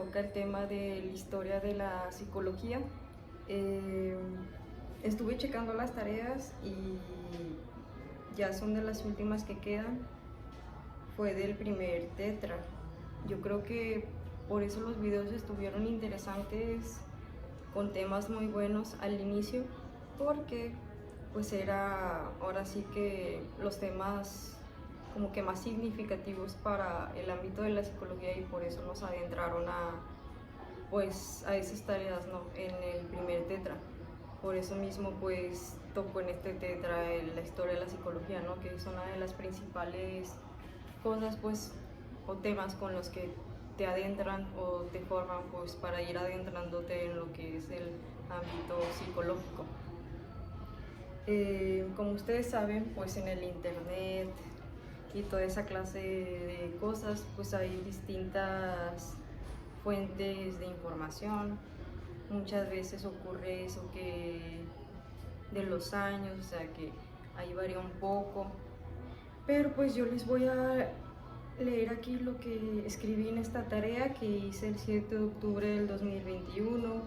toca el tema de la historia de la psicología. Estuve checando las tareas y ya son de las últimas que quedan. Fue del primer tetra. Yo creo que por eso los videos estuvieron interesantes, con temas muy buenos al inicio, porque pues era ahora sí que los temas como que más significativos para el ámbito de la psicología, y por eso nos adentraron a esas tareas, ¿no?, en el primer tetra. Por eso mismo pues tocó en este tetra la historia de la psicología, ¿no?, que es una de las principales cosas pues o temas con los que te adentran o te forman pues para ir adentrándote en lo que es el ámbito psicológico. Como ustedes saben, pues en el internet y toda esa clase de cosas, pues hay distintas fuentes de información. Muchas veces ocurre eso que de los años, o sea que ahí varía un poco, pero pues yo les voy a leer aquí lo que escribí en esta tarea que hice el 7 de octubre del 2021,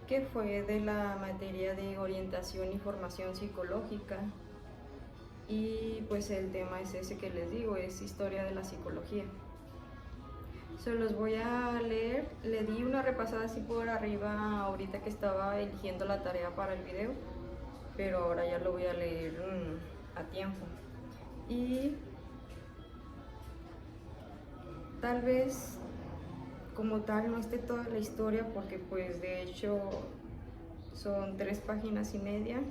que fue de la materia de orientación y formación psicológica. Y pues el tema es ese que les digo, es historia de la psicología. Se los voy a leer. Le di una repasada así por arriba ahorita que estaba eligiendo la tarea para el video, pero ahora ya lo voy a leer a tiempo. Y tal vez como tal no esté toda la historia, porque pues de hecho son 3 páginas y media,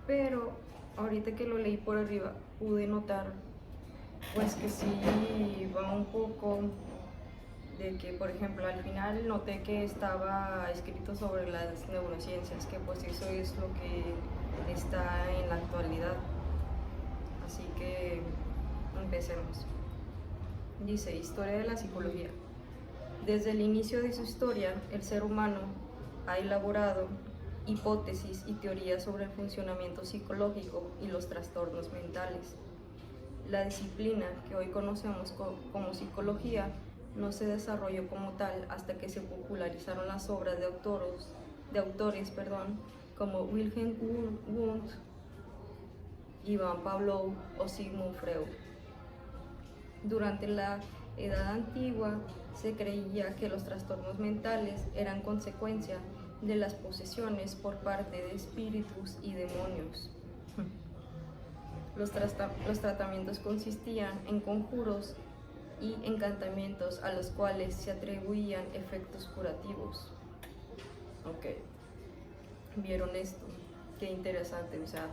pero ahorita que lo leí por arriba pude notar pues que sí va un poco de que, por ejemplo, al final noté que estaba escrito sobre las neurociencias, que pues eso es lo que está en la actualidad. Así que empecemos. Dice: historia de la psicología. Desde el inicio de su historia, el ser humano ha elaborado hipótesis y teorías sobre el funcionamiento psicológico y los trastornos mentales. La disciplina que hoy conocemos como psicología no se desarrolló como tal hasta que se popularizaron las obras de autores como Wilhelm Wundt, Ivan Pavlov o Sigmund Freud. Durante la Edad Antigua se creía que los trastornos mentales eran consecuencia de las posesiones por parte de espíritus y demonios. Los tratamientos consistían en conjuros y encantamientos a los cuales se atribuían efectos curativos. Ok, ¿vieron esto? Qué interesante. O sea,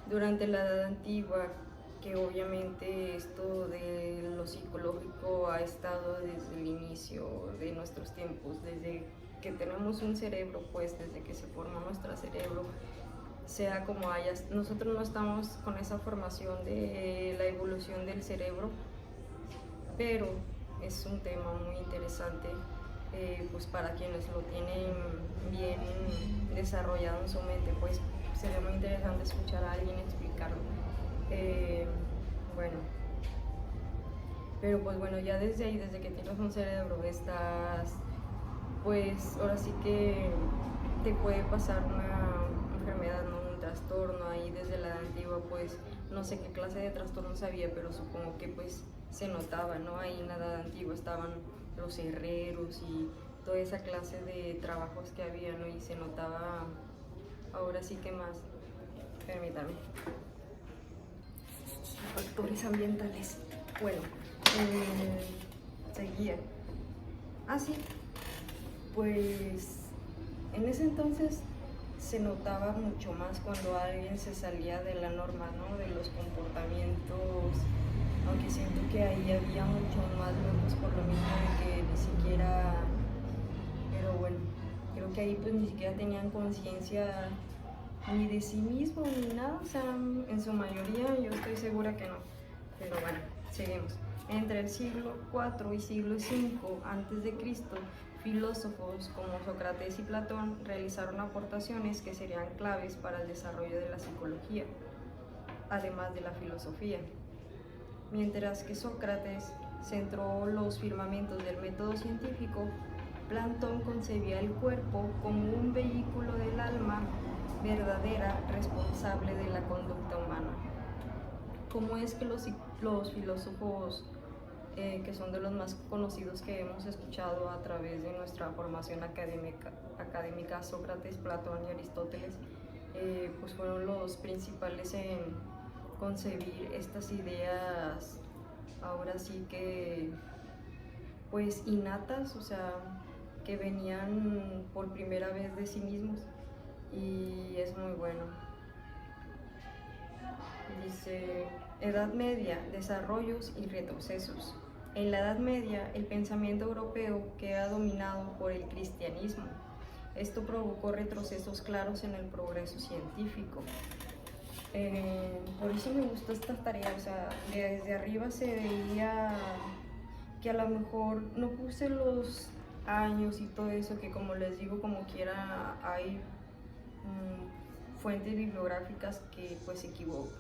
durante la Edad Antigua, que obviamente esto de lo psicológico ha estado desde el inicio de nuestros tiempos, desde que tenemos un cerebro, pues desde que se forma nuestro cerebro, sea como haya, nosotros no estamos con esa formación de la evolución del cerebro, pero es un tema muy interesante, pues para quienes lo tienen bien desarrollado en su mente, pues sería muy interesante escuchar a alguien explicarlo. Bueno, pero pues bueno, ya desde ahí, desde que tienes un cerebro, estás, pues ahora sí que te puede pasar una enfermedad, ¿no?, un trastorno. Ahí desde la antigua, pues no sé qué clase de trastornos había, pero supongo que pues se notaba, ¿no? Ahí en la Edad Antigua estaban los herreros y toda esa clase de trabajos que había, ¿no? Y se notaba, ahora sí que más. Permítame. Factores ambientales. Bueno, seguía. Así, pues en ese entonces se notaba mucho más cuando alguien se salía de la norma, ¿no?, de los comportamientos, aunque siento que ahí había mucho más locos por lo mismo de que ni siquiera, pero bueno, creo que ahí pues ni siquiera tenían conciencia ni de sí mismo ni nada, o sea, en su mayoría yo estoy segura que no, pero bueno, seguimos. Entre el siglo IV y siglo V a.C., filósofos como Sócrates y Platón realizaron aportaciones que serían claves para el desarrollo de la psicología, además de la filosofía. Mientras que Sócrates centró los firmamentos del método científico, Platón concebía el cuerpo como un vehículo del alma verdadera responsable de la conducta humana. ¿Cómo es que los filósofos que son de los más conocidos que hemos escuchado a través de nuestra formación académica Sócrates, Platón y Aristóteles, pues fueron los principales en concebir estas ideas, ahora sí que pues innatas, o sea, que venían por primera vez de sí mismos, y es muy bueno. Dice: Edad Media, desarrollos y retrocesos. En la Edad Media, el pensamiento europeo queda dominado por el cristianismo. Esto provocó retrocesos claros en el progreso científico. Por eso me gustó esta tarea, o sea, desde arriba se veía que a lo mejor no puse los años y todo eso, que como les digo, como quiera hay fuentes bibliográficas que pues se equivocan.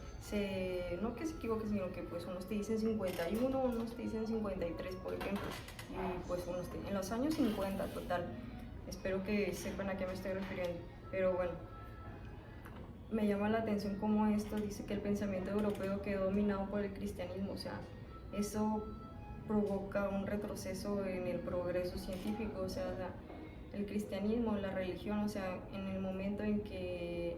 No que se equivoquen, sino que pues unos te dicen 51, unos te dicen 53, por ejemplo, y pues en los años 50 total. Espero que sepan a qué me estoy refiriendo, pero bueno, me llama la atención cómo esto dice que el pensamiento europeo quedó dominado por el cristianismo, o sea, eso provoca un retroceso en el progreso científico, o sea, el cristianismo, la religión, o sea, en el momento en que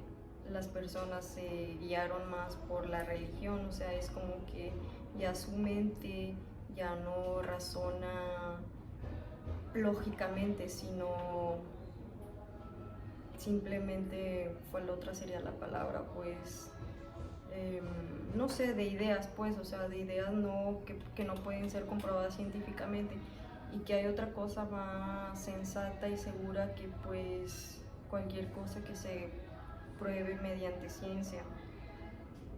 las personas se guiaron más por la religión, o sea, es como que ya su mente ya no razona lógicamente, sino simplemente, ¿cuál otra sería la palabra? Pues no sé, de ideas, pues, o sea, de ideas que no pueden ser comprobadas científicamente, y que hay otra cosa más sensata y segura que pues cualquier cosa que se pruebe mediante ciencia.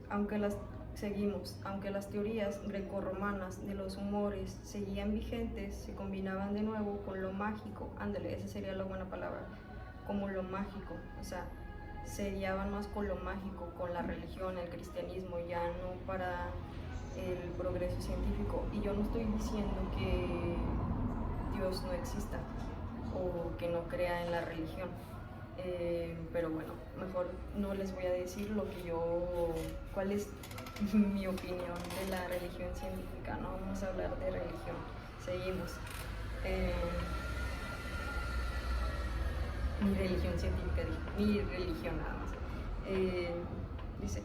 Aunque las teorías grecorromanas de los humores seguían vigentes, se combinaban de nuevo con lo mágico, ándale, esa sería la buena palabra, como lo mágico, o sea, se guiaban más con lo mágico, con la religión, el cristianismo, ya no para el progreso científico. Y yo no estoy diciendo que Dios no exista o que no crea en la religión, pero bueno, mejor no les voy a decir cuál es mi opinión de la religión científica, no vamos a hablar de religión, seguimos. Mi religión científica, mi religión nada más. Dice: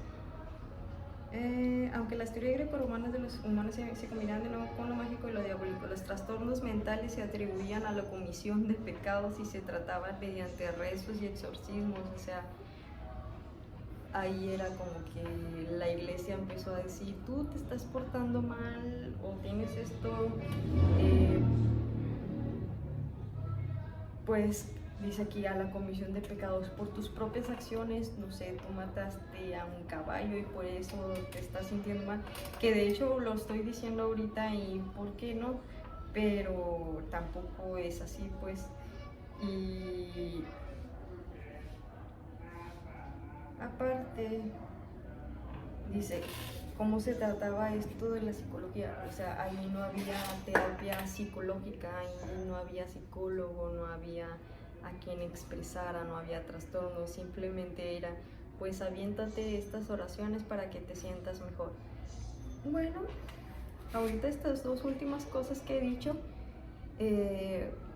aunque las teorías greco-romanas de los humanos se combinaban de nuevo con lo mágico y lo diabólico, los trastornos mentales se atribuían a la comisión de pecados y se trataban mediante rezos y exorcismos, o sea, ahí era como que la iglesia empezó a decir: tú te estás portando mal o tienes esto, pues dice aquí, a la comisión de pecados por tus propias acciones, no sé, tú mataste a un caballo y por eso te estás sintiendo mal, que de hecho lo estoy diciendo ahorita y por qué no, pero tampoco es así, pues. Y aparte dice cómo se trataba esto de la psicología, o sea, ahí no había terapia psicológica, ahí no había psicólogo, no había a quien expresara, no había trastorno, simplemente era, pues aviéntate estas oraciones para que te sientas mejor. Bueno, ahorita estas dos últimas cosas que he dicho,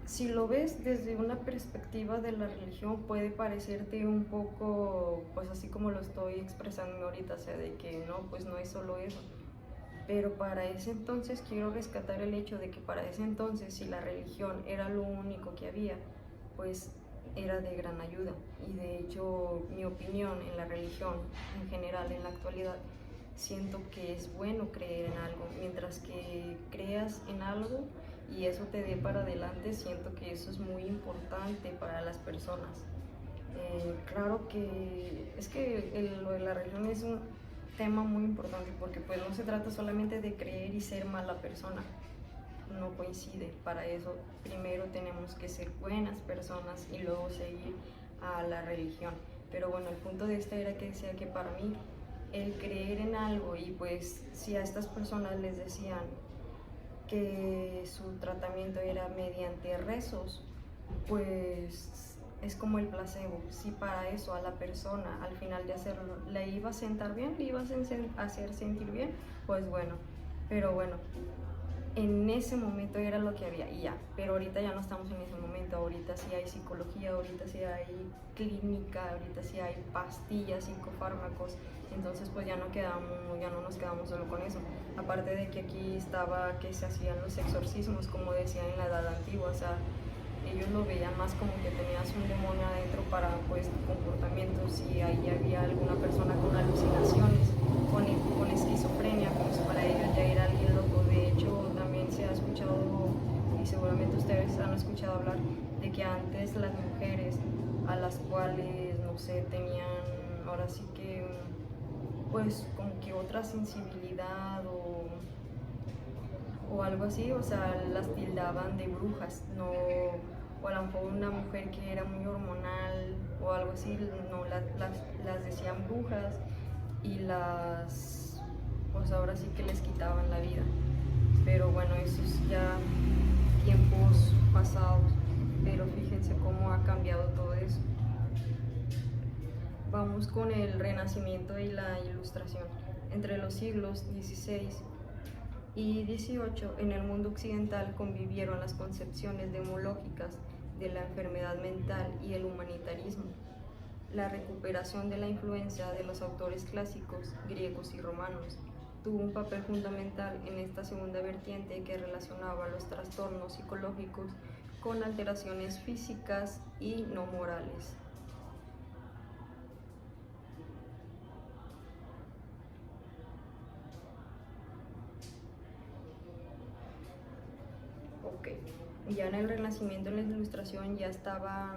si lo ves desde una perspectiva de la religión, puede parecerte un poco, pues así como lo estoy expresando ahorita, o sea, de que no, pues no es solo eso. Pero para ese entonces quiero rescatar el hecho de que para ese entonces, si la religión era lo único que había, pues era de gran ayuda. Y de hecho, mi opinión en la religión en general, en la actualidad, siento que es bueno creer en algo. Mientras que creas en algo y eso te dé para adelante, siento que eso es muy importante para las personas. Claro que es que lo de la religión es un tema muy importante, porque pues no se trata solamente de creer y ser mala persona, no coincide. Para eso primero tenemos que ser buenas personas y luego seguir a la religión. Pero bueno, el punto de esta era que decía que para mí el creer en algo, y pues si a estas personas les decían que su tratamiento era mediante rezos, pues es como el placebo. Si para eso a la persona al final de hacerlo le iba a sentar bien, le iba a hacer sentir bien, pues bueno. Pero bueno, en ese momento era lo que había y ya, pero ahorita ya no estamos en ese momento. Ahorita sí hay psicología, ahorita sí hay clínica, ahorita sí hay pastillas, psicofármacos. Entonces pues ya no nos quedamos solo con eso. Aparte de que aquí estaba que se hacían los exorcismos, como decían en la edad antigua. O sea, ellos lo veían más como que tenías un demonio adentro para pues tu comportamiento. Si ahí había alguna persona con alucinaciones, con esquizofrenia, pues para ellos ya era alguien loco. De hecho, también se ha escuchado, y seguramente ustedes han escuchado hablar, de que antes las mujeres a las cuales, no sé, tenían ahora sí que pues como que otra sensibilidad o algo así, o sea, las tildaban de brujas, no, o a lo mejor una mujer que era muy hormonal o algo así, no, las decían brujas y pues ahora sí que les quitaban la vida. Pero bueno, eso es ya tiempos pasados, pero fíjense cómo ha cambiado todo eso. Vamos con el Renacimiento y la Ilustración. Entre los siglos XVI y XVIII, en el mundo occidental convivieron las concepciones demológicas de la enfermedad mental y el humanitarismo. La recuperación de la influencia de los autores clásicos griegos y romanos tuvo un papel fundamental en esta segunda vertiente que relacionaba los trastornos psicológicos con alteraciones físicas y no morales. Ya en el Renacimiento, en la Ilustración, ya estaban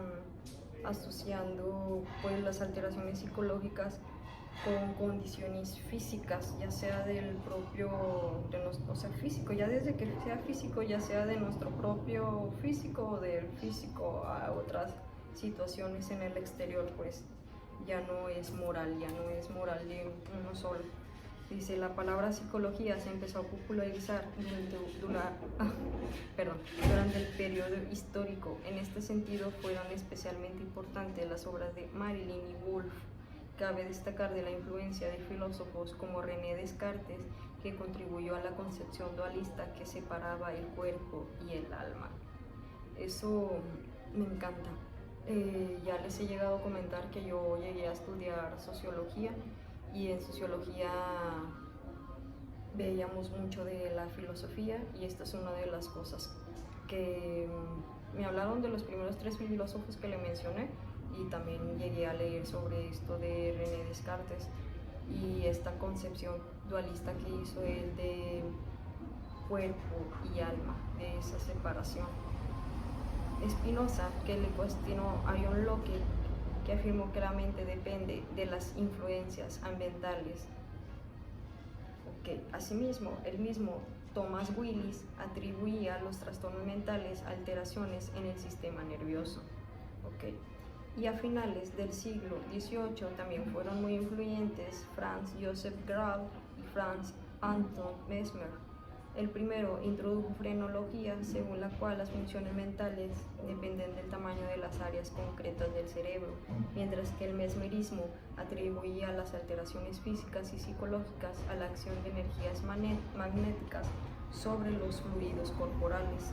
asociando pues las alteraciones psicológicas con condiciones físicas, ya sea del propio, o sea, físico, ya desde que sea físico, ya sea de nuestro propio físico o del físico a otras situaciones en el exterior, pues ya no es moral de uno solo. Dice, la palabra psicología se empezó a popularizar durante el periodo histórico. En este sentido fueron especialmente importantes las obras de Marilyn y Wolff. Cabe destacar de la influencia de filósofos como René Descartes, que contribuyó a la concepción dualista que separaba el cuerpo y el alma. Eso me encanta. Ya les he llegado a comentar que yo llegué a estudiar sociología y en sociología veíamos mucho de la filosofía y esta es una de las cosas que me hablaron de los primeros 3 filósofos que le mencioné y también llegué a leer sobre esto de René Descartes y esta concepción dualista que hizo él de cuerpo y alma, de esa separación. Spinoza, que le cuestionó a John Locke, que afirmó que la mente depende de las influencias ambientales. Asimismo, el mismo Thomas Willis atribuía a los trastornos mentales alteraciones en el sistema nervioso. Y a finales del siglo XVIII también fueron muy influyentes Franz Joseph Grau y Franz Anton Mesmer. El primero introdujo frenología, según la cual las funciones mentales dependen del tamaño de las áreas concretas del cerebro, mientras que el mesmerismo atribuía las alteraciones físicas y psicológicas a la acción de energías magnéticas sobre los fluidos corporales.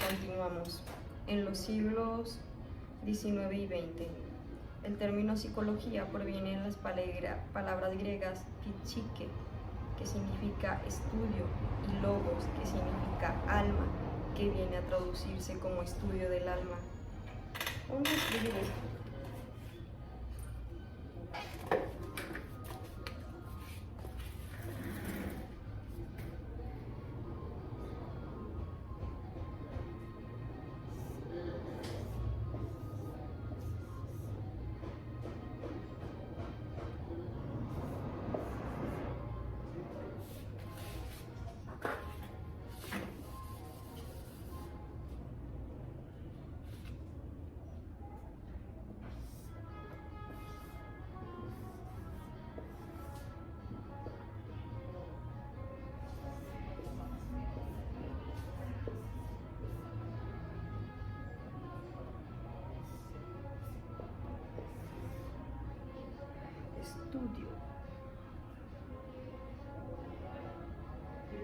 Continuamos. En los siglos XIX y XX, el término psicología proviene de las palabras griegas psyche, que significa estudio, y logos, que significa alma, que viene a traducirse como estudio del alma. Vamos a escribir esto. estudio.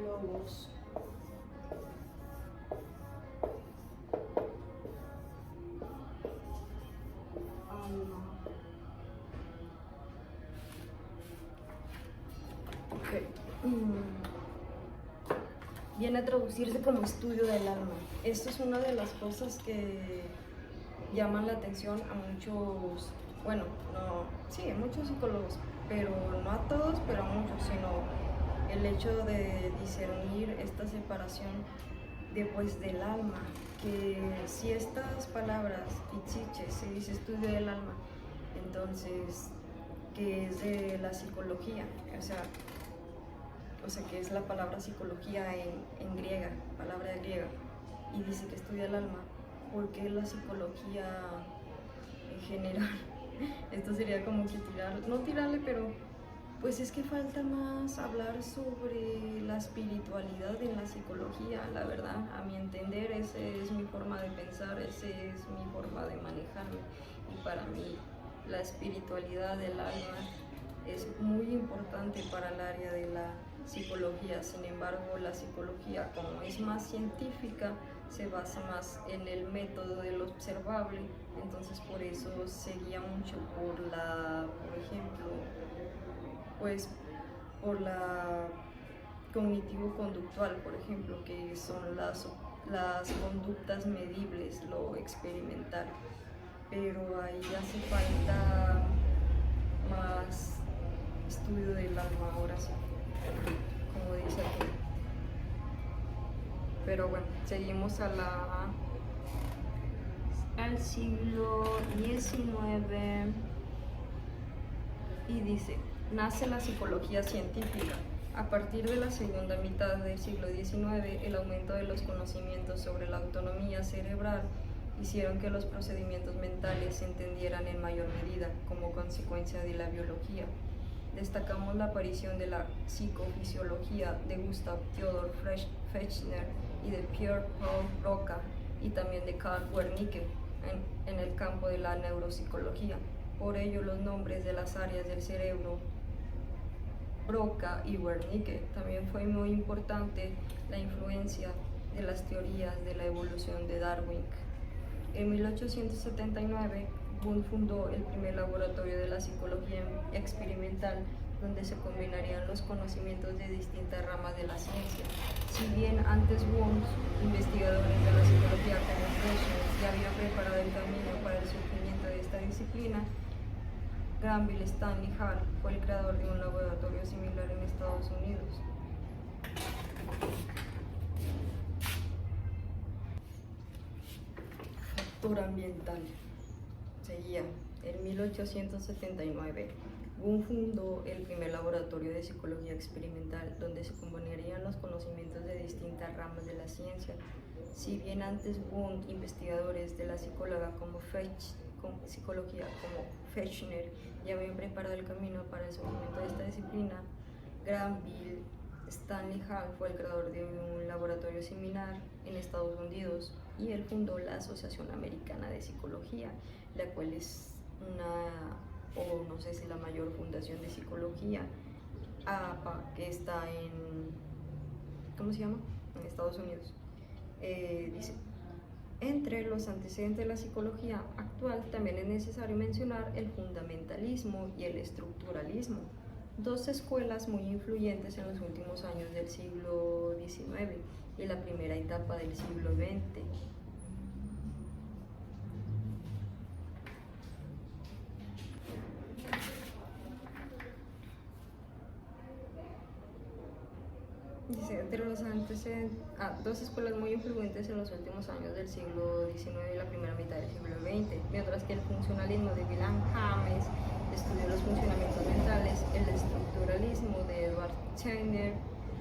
Logos. Alma. Okay. Viene a traducirse como estudio del alma. Esto es una de las cosas que llaman la atención a muchos, bueno, no, sí, a muchos psicólogos, pero no a todos, pero a muchos, sino el hecho de discernir esta separación después del alma, que si estas palabras, itziche, se dice estudio del alma, entonces, que es de la psicología, o sea, que es la palabra psicología en griega, palabra griega, y dice que estudia el alma, porque la psicología en general, esto sería como que no tirarle, pero pues es que falta más hablar sobre la espiritualidad en la psicología, la verdad, a mi entender, esa es mi forma de pensar, esa es mi forma de manejarme, y para mí la espiritualidad del alma es muy importante para el área de la psicología. Sin embargo, la psicología, como es más científica, se basa más en el método del observable, entonces por eso se guía mucho por ejemplo, pues por la cognitivo-conductual, por ejemplo, que son las conductas medibles, lo experimental, pero ahí hace falta más estudio del alma, ahora sí, como dice aquí. Pero bueno, seguimos al siglo XIX y dice, nace la psicología científica. A partir de la segunda mitad del siglo XIX, el aumento de los conocimientos sobre la autonomía cerebral hicieron que los procedimientos mentales se entendieran en mayor medida como consecuencia de la biología. Destacamos la aparición de la psicofisiología de Gustav Theodor Fechner y de Pierre Paul Broca, y también de Karl Wernicke en el campo de la neuropsicología. Por ello, los nombres de las áreas del cerebro, Broca y Wernicke. También fue muy importante la influencia de las teorías de la evolución de Darwin. En 1879, Wundt fundó el primer laboratorio de la psicología experimental, donde se combinarían los conocimientos de distintas ramas de la ciencia. Si bien antes Wundt, investigadores de la psicología como Fechner ya habían preparado el camino para el surgimiento de esta disciplina, Granville Stanley Hall fue el creador de un laboratorio similar en Estados Unidos. Factor ambiental. Seguía. En 1879, Wundt fundó el primer laboratorio de psicología experimental, donde se combinarían los conocimientos de distintas ramas de la ciencia. Si bien antes Wundt, investigadores de la psicología como Fechner ya habían preparado el camino para el surgimiento de esta disciplina, Granville Stanley Hall fue el creador de un laboratorio similar en Estados Unidos, y él fundó la Asociación Americana de Psicología, la cual es o no sé si la mayor fundación de psicología, APA, que está ¿cómo se llama? En Estados Unidos. Dice, entre los antecedentes de la psicología actual también es necesario mencionar el fundamentalismo y el estructuralismo, dos escuelas muy influyentes en los últimos años del siglo XIX y la primera etapa del siglo XX. Dice, entre los antecedentes, dos escuelas muy influyentes en los últimos años del siglo XIX y la primera mitad del siglo XX, mientras que el funcionalismo de Wilhelm James estudió los funcionamientos mentales, el estructuralismo de Edward Steiner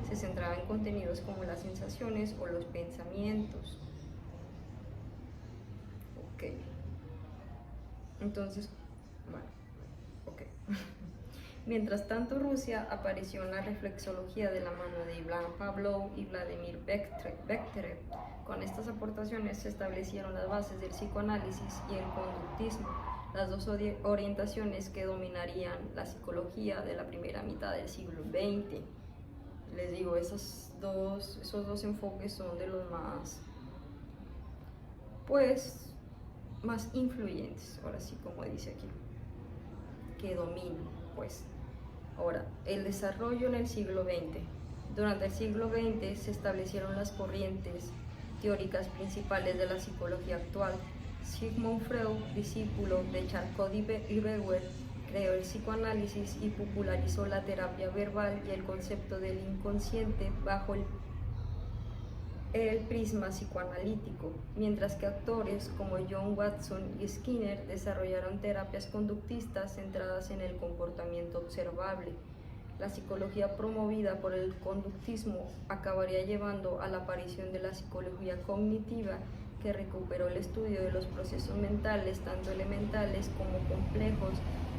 se centraba en contenidos como las sensaciones o los pensamientos. Ok. Entonces, bueno, ok. Mientras tanto, Rusia apareció en la reflexología de la mano de Ivan Pavlov y Vladimir Bekhterev. Con estas aportaciones se establecieron las bases del psicoanálisis y el conductismo. las dos orientaciones que dominarían la psicología de la primera mitad del siglo XX. Les digo, esos dos enfoques son de los más, pues, más influyentes, ahora sí, como dice aquí, que dominan, pues. Ahora, el desarrollo en el siglo XX. Durante el siglo XX se establecieron las corrientes teóricas principales de la psicología actual. Sigmund Freud, discípulo de Charcot y Bauer, creó el psicoanálisis y popularizó la terapia verbal y el concepto del inconsciente bajo el prisma psicoanalítico, mientras que autores como John Watson y Skinner desarrollaron terapias conductistas centradas en el comportamiento observable. La psicología promovida por el conductismo acabaría llevando a la aparición de la psicología cognitiva, que recuperó el estudio de los procesos mentales, tanto elementales como complejos,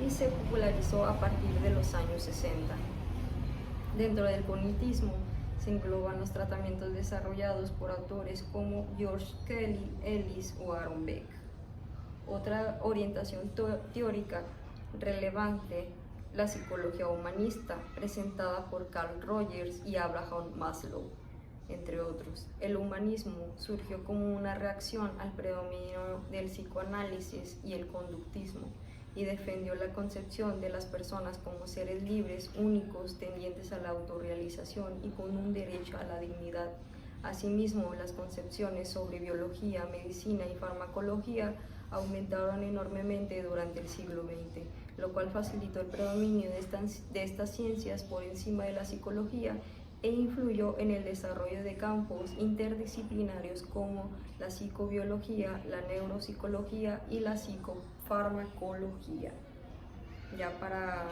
y se popularizó a partir de los años 60. Dentro del cognitismo se engloban los tratamientos desarrollados por autores como George Kelly, Ellis o Aaron Beck. Otra orientación teórica relevante, la psicología humanista, presentada por Carl Rogers y Abraham Maslow, entre otros. El humanismo surgió como una reacción al predominio del psicoanálisis y el conductismo, y defendió la concepción de las personas como seres libres, únicos, tendientes a la autorrealización y con un derecho a la dignidad. Asimismo, las concepciones sobre biología, medicina y farmacología aumentaron enormemente durante el siglo XX, lo cual facilitó el predominio de estas ciencias por encima de la psicología e influyó en el desarrollo de campos interdisciplinarios como la psicobiología, la neuropsicología y la psicofarmacología, ya para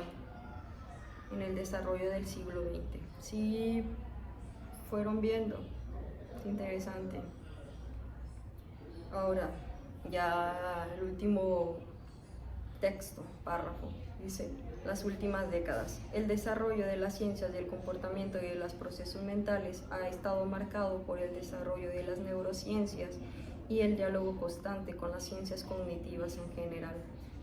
en el desarrollo del siglo XX. Sí, fueron viendo, es interesante. Ahora, ya el último texto, párrafo, dice: las últimas décadas, el desarrollo de las ciencias del comportamiento y de los procesos mentales ha estado marcado por el desarrollo de las neurociencias y el diálogo constante con las ciencias cognitivas en general.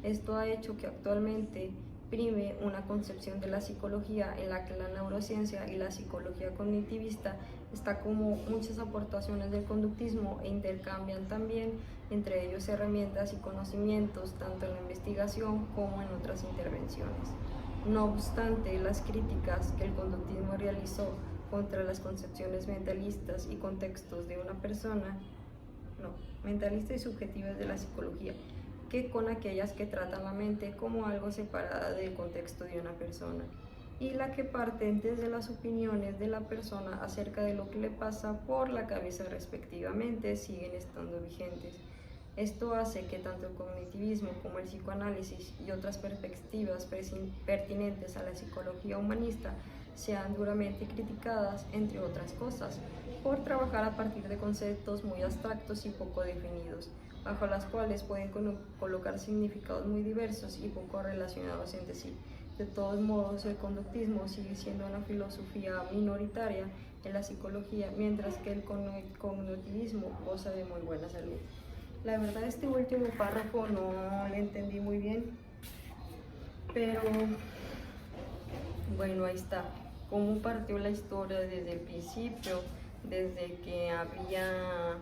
Esto ha hecho que actualmente prime una concepción de la psicología en la que la neurociencia y la psicología cognitivista está como muchas aportaciones del conductismo e intercambian también entre ellos herramientas y conocimientos tanto en la investigación como en otras intervenciones. No obstante, las críticas que el conductismo realizó contra las concepciones mentalistas y contextos de una persona, mentalistas y subjetivas de la psicología, que con aquellas que tratan la mente como algo separada del contexto de una persona, y la que parten desde las opiniones de la persona acerca de lo que le pasa por la cabeza respectivamente, siguen estando vigentes. Esto hace que tanto el cognitivismo como el psicoanálisis y otras perspectivas pertinentes a la psicología humanista sean duramente criticadas, entre otras cosas, por trabajar a partir de conceptos muy abstractos y poco definidos, bajo las cuales pueden colocar significados muy diversos y poco relacionados entre sí. De todos modos, el conductismo sigue siendo una filosofía minoritaria en la psicología, mientras que el cognitivismo goza de muy buena salud. La verdad, este último párrafo no lo entendí muy bien, pero bueno, ahí está. Cómo partió la historia desde el principio, desde que había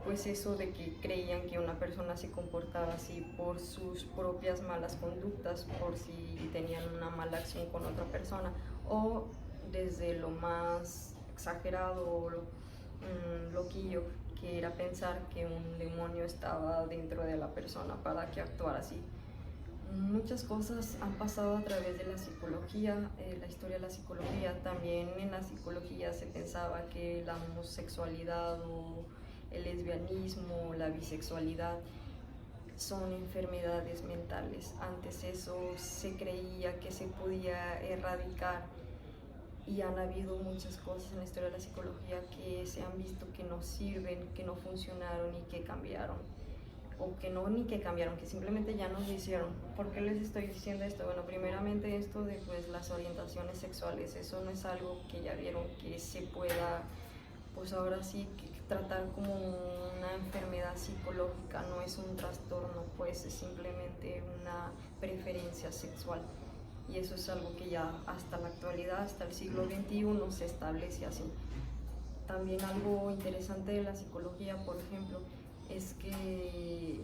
pues eso de que creían que una persona se comportaba así por sus propias malas conductas, por si tenían una mala acción con otra persona, o desde lo más exagerado o loquillo, que era pensar que un demonio estaba dentro de la persona para que actuara así. Muchas cosas han pasado a través de la psicología, la historia de la psicología. También en la psicología se pensaba que la homosexualidad o el lesbianismo, la bisexualidad son enfermedades mentales. Antes eso se creía que se podía erradicar, y han habido muchas cosas en la historia de la psicología que se han visto que no sirven, que no funcionaron y que cambiaron, o que no ni que cambiaron, que simplemente ya nos hicieron. ¿Por qué les estoy diciendo esto? Bueno, primeramente esto de pues las orientaciones sexuales, eso no es algo que ya vieron que se pueda pues ahora sí que tratar como una enfermedad psicológica, no es un trastorno, pues es simplemente una preferencia sexual. Y eso es algo que ya hasta la actualidad, hasta el siglo XXI, se establece así. También algo interesante de la psicología, por ejemplo, es que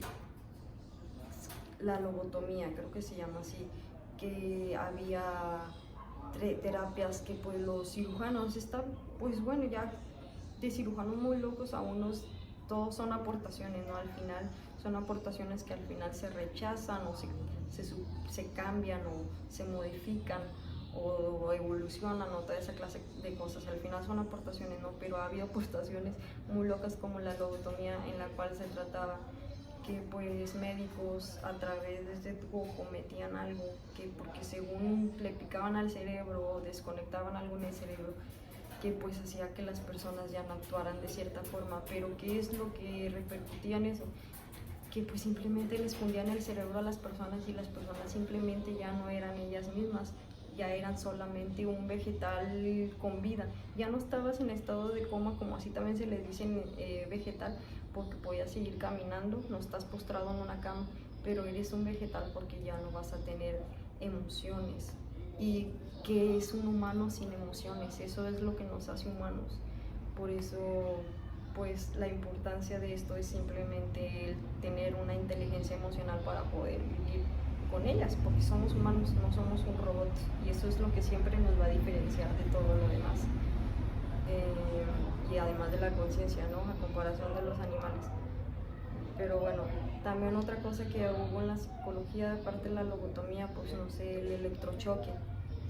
la lobotomía, creo que se llama así, que había terapias que pues los cirujanos están, pues bueno, ya de cirujanos muy locos a unos, todos son aportaciones, ¿no? Al final son aportaciones que al final se rechazan o se cambian o se modifican o evolucionan o toda esa clase de cosas. Al final son aportaciones, ¿no? Pero ha habido aportaciones muy locas como la lobotomía, en la cual se trataba que pues médicos a través de este tubo metían algo que porque según le picaban al cerebro o desconectaban algo en el cerebro, que pues hacía que las personas ya no actuaran de cierta forma. Pero ¿qué es lo que repercutía en eso? Que pues simplemente les fundían el cerebro a las personas y las personas simplemente ya no eran ellas mismas, ya eran solamente un vegetal con vida. Ya no estabas en estado de coma, como así también se le dice vegetal, porque podías seguir caminando, no estás postrado en una cama, pero eres un vegetal porque ya no vas a tener emociones. ¿Y qué es un humano sin emociones? Eso es lo que nos hace humanos. Por eso pues la importancia de esto es simplemente el tener una inteligencia emocional para poder vivir con ellas, porque somos humanos, no somos un robot, y eso es lo que siempre nos va a diferenciar de todo lo demás. Y además de la conciencia, ¿no? A comparación de los animales. Pero bueno, también otra cosa que hubo en la psicología, aparte de la lobotomía, pues no sé, el electrochoque.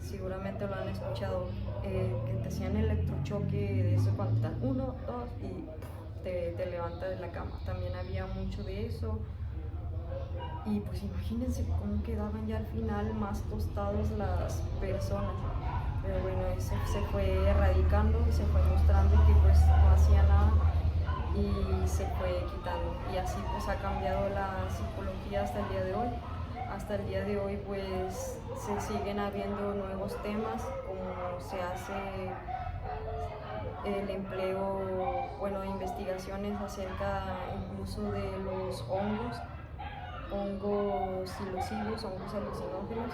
Seguramente lo han escuchado, que te hacían electrochoque de eso cuando estás 1, 2 y te levantas de la cama. También había mucho de eso. Y pues imagínense cómo quedaban ya al final más tostados las personas. Pero bueno, eso se fue erradicando, se fue mostrando que pues no hacía nada y se fue quitando. Y así pues ha cambiado la psicología hasta el día de hoy. Hasta el día de hoy pues se siguen habiendo nuevos temas, como se hace el empleo, bueno, investigaciones acerca incluso de los hongos silosivos, hongos alucinógenos,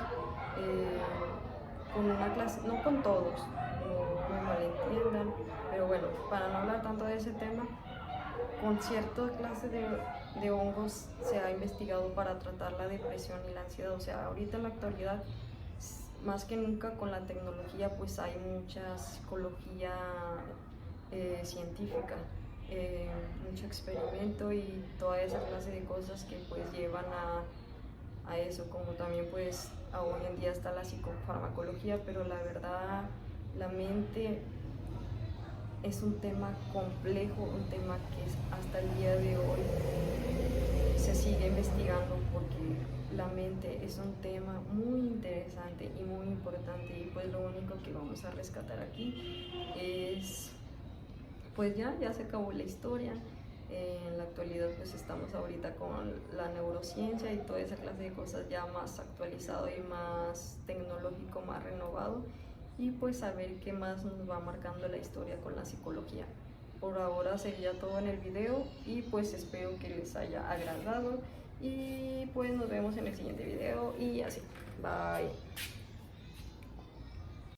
con una clase, no con todos, no me malentiendan, pero bueno, para no hablar tanto de ese tema, con cierta clase de hongos se ha investigado para tratar la depresión y la ansiedad. O sea, ahorita en la actualidad, más que nunca con la tecnología, pues hay mucha psicología científica, mucho experimento y toda esa clase de cosas que pues llevan a eso, como también pues hoy en día está la psicofarmacología, pero la verdad la mente es un tema complejo, un tema que hasta el día de hoy se sigue investigando, porque la mente es un tema muy interesante y muy importante, y pues lo único que vamos a rescatar aquí es pues ya se acabó la historia. En la actualidad pues estamos ahorita con la neurociencia y toda esa clase de cosas ya más actualizado y más tecnológico, más renovado, y pues a ver qué más nos va marcando la historia con la psicología. Por ahora sería todo en el video y pues espero que les haya agradado y pues nos vemos en el siguiente video y así. Bye.